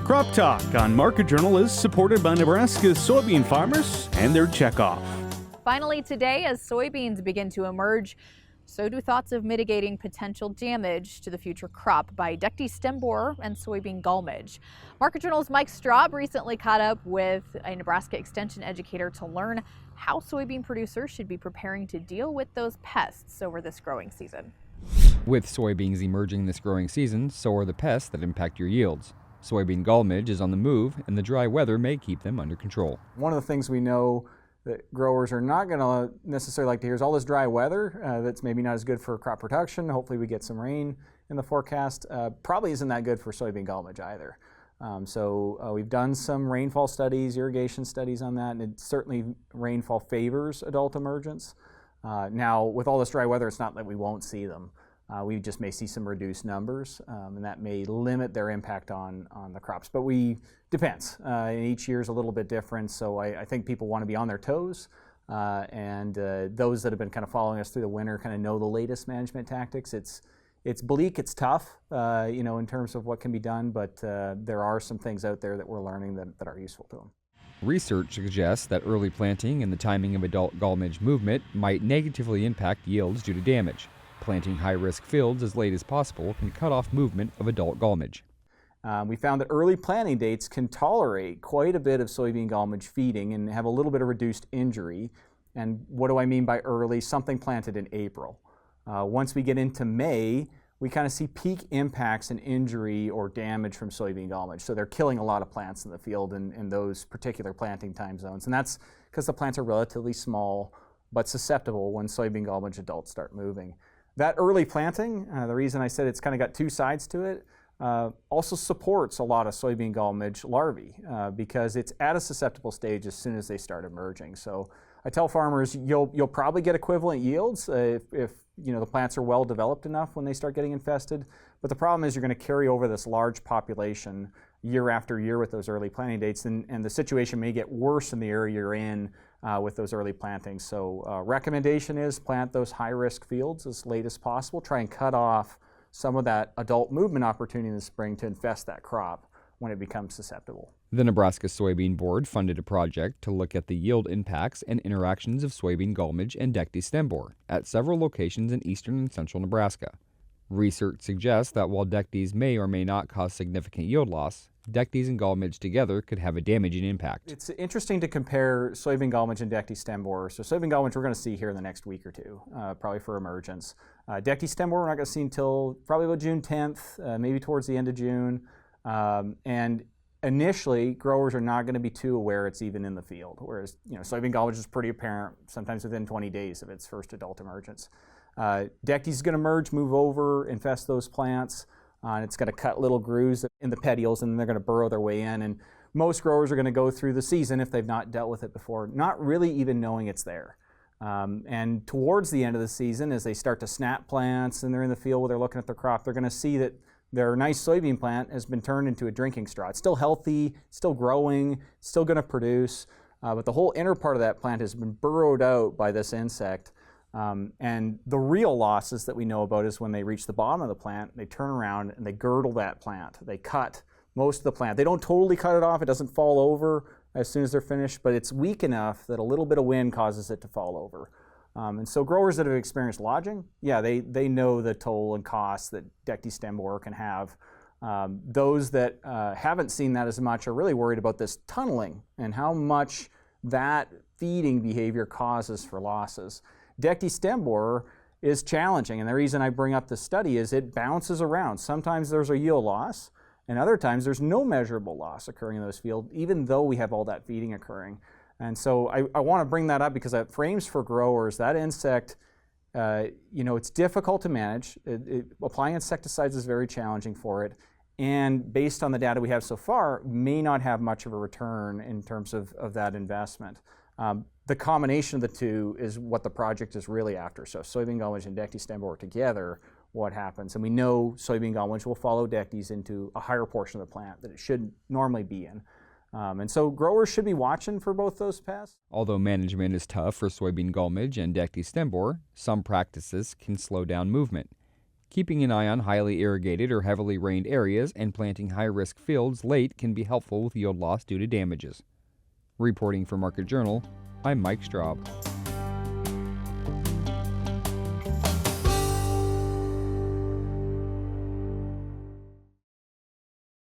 CropTalk on Market Journal is supported by Nebraska's soybean farmers and their checkoff. Finally today, as soybeans begin to emerge, so do thoughts of mitigating potential damage to the future crop by Dectes stem borer and Soybean Gall Midge. Market Journal's Mike Straub recently caught up with a Nebraska Extension Educator to learn how soybean producers should be preparing to deal with those pests over this growing season. With soybeans emerging this growing season, so are the pests that impact your yields. Soybean Gall Midge is on the move, and the dry weather may keep them under control. One of the things we know that growers are not going to necessarily like to hear is all this dry weather that's maybe not as good for crop production. Hopefully we get some rain in the forecast. Probably isn't that good for soybean gall midge either. We've done some rainfall studies, irrigation studies on that, and it certainly rainfall favors adult emergence. Now with all this dry weather, it's not that we won't see them. We just may see some reduced numbers, and that may limit their impact on the crops. But depends. Each year is a little bit different, so I think people want to be on their toes. Those that have been kind of following us through the winter kind of know the latest management tactics. It's bleak, it's tough, in terms of what can be done, but there are some things out there that we're learning that are useful to them. Research suggests that early planting and the timing of adult gall midge movement might negatively impact yields due to damage. Planting high-risk fields as late as possible can cut off movement of adult gall midge. We found that early planting dates can tolerate quite a bit of soybean gall midge feeding and have a little bit of reduced injury. And what do I mean by early? Something planted in April. Once we get into May, we kind of see peak impacts and injury or damage from soybean gall midge. So they're killing a lot of plants in the field in those particular planting time zones. And that's because the plants are relatively small but susceptible when soybean gall midge adults start moving. That early planting, the reason I said it's kind of got two sides to it, also supports a lot of soybean gall midge larvae because it's at a susceptible stage as soon as they start emerging. So I tell farmers you'll probably get equivalent yields if the plants are well developed enough when they start getting infested. But the problem is you're going to carry over this large population year after year with those early planting dates, and the situation may get worse in the area you're in with those early plantings. So recommendation is plant those high-risk fields as late as possible. Try and cut off some of that adult movement opportunity in the spring to infest that crop when it becomes susceptible. The Nebraska Soybean Board funded a project to look at the yield impacts and interactions of soybean gall midge and Dectes stem borer at several locations in eastern and central Nebraska. Research suggests that while Dectes may or may not cause significant yield loss, Dectes and gall midge together could have a damaging impact. It's interesting to compare soybean gall midge and Dectes stem borer. So soybean gall midge we're going to see here in the next week or two, probably for emergence. Dectes stem borer we're not going to see until probably about June 10th, maybe towards the end of June. And initially, growers are not going to be too aware it's even in the field, whereas soybean gall midge is pretty apparent, sometimes within 20 days of its first adult emergence. Dectes is going to emerge, move over, infest those plants. And it's going to cut little grooves in the petioles, and they're going to burrow their way in. And most growers are going to go through the season, if they've not dealt with it before, not really even knowing it's there. And towards the end of the season, as they start to snap plants and they're in the field where they're looking at their crop, they're going to see that their nice soybean plant has been turned into a drinking straw. It's still healthy, still growing, still going to produce, but the whole inner part of that plant has been burrowed out by this insect. And the real losses that we know about is when they reach the bottom of the plant, they turn around and they girdle that plant. They cut most of the plant. They don't totally cut it off. It doesn't fall over as soon as they're finished, but it's weak enough that a little bit of wind causes it to fall over. And so growers that have experienced lodging, they know the toll and cost that Dectes stem borer can have. Those that haven't seen that as much are really worried about this tunneling and how much that feeding behavior causes for losses. Dectes stem borer is challenging, and the reason I bring up this study is it bounces around. Sometimes there's a yield loss, and other times there's no measurable loss occurring in those fields, even though we have all that feeding occurring. And so I want to bring that up because that frames for growers, that insect, it's difficult to manage. Applying insecticides is very challenging for it, and based on the data we have so far, may not have much of a return in terms of that investment. The combination of the two is what the project is really after. So soybean gall midge and Dectes stem borer together, what happens? And we know soybean gall midge will follow Dectes into a higher portion of the plant that it should normally be in. And so growers should be watching for both those pests. Although management is tough for soybean gall midge and Dectes stem borer, some practices can slow down movement. Keeping an eye on highly irrigated or heavily rained areas and planting high-risk fields late can be helpful with yield loss due to damages. Reporting for Market Journal, I'm Mike Straub.